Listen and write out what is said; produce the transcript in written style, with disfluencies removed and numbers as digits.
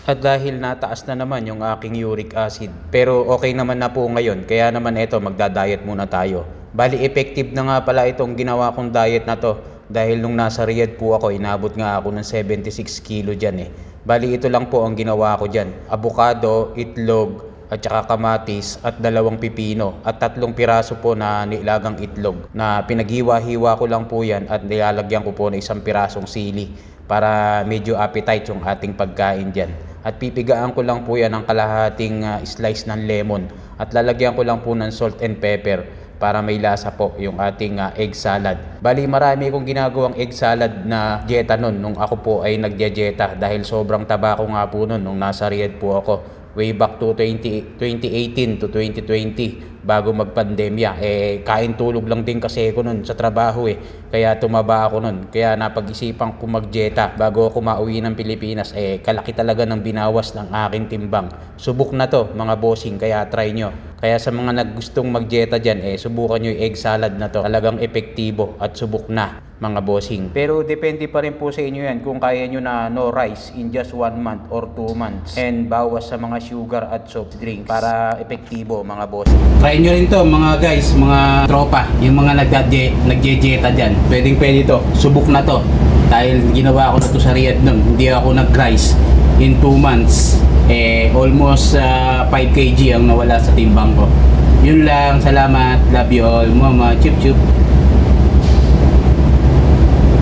At dahil nataas na naman yung aking uric acid, pero okay naman na po ngayon, kaya naman eto magda-diet muna tayo. Bali effective na nga pala itong ginawa kong diet na to dahil nung nasa Riyadh po ako, inabot nga ako ng 76 kilo dyan eh. Bali ito lang po ang ginawa ko dyan: avocado, itlog, at saka kamatis at 2 pipino at 3 piraso po na nilagang itlog na pinaghiwa-hiwa ko lang po yan at nilalagyan ko po ng 1 pirasong sili para medyo appetite yung ating pagkain dyan. At pipigaan ko lang po yan ng kalahating slice ng lemon at lalagyan ko lang po ng salt and pepper para may lasa po yung ating egg salad. Bali marami kong ginagawang egg salad na dieta nun nung ako po ay nagdieta dahil sobrang taba ko nga po nun nung nasa Riyadh po ako way back to 2018 to 2020 bago magpandemya. Kain tulog lang din kasi ako nun sa trabaho kaya tumaba ako nun, kaya napag-isipan ko magdieta bago ako mauwi ng Pilipinas. Kalaki talaga ng binawas ng aking timbang. Subok na to mga bossing, kaya try nyo. Kaya sa mga naggustong magdieta dyan, subukan nyo yung egg salad na to. Talagang epektibo at subok na mga bossing. Pero depende pa rin po sa inyo yan kung kaya nyo na no rice in just 1 month or 2 months and bawas sa mga sugar at soft drinks para epektibo mga bossing. Try nyo rin to mga guys, mga tropa, yung mga nagdieta dyan. Pwede to, subok na to. Dahil ginawa ko na to sa Riyadh nun, hindi ako nag-rice in 2 months. Almost 5 kg ang nawala sa timbang ko. Yun lang, salamat, love you all, mama, chup chup.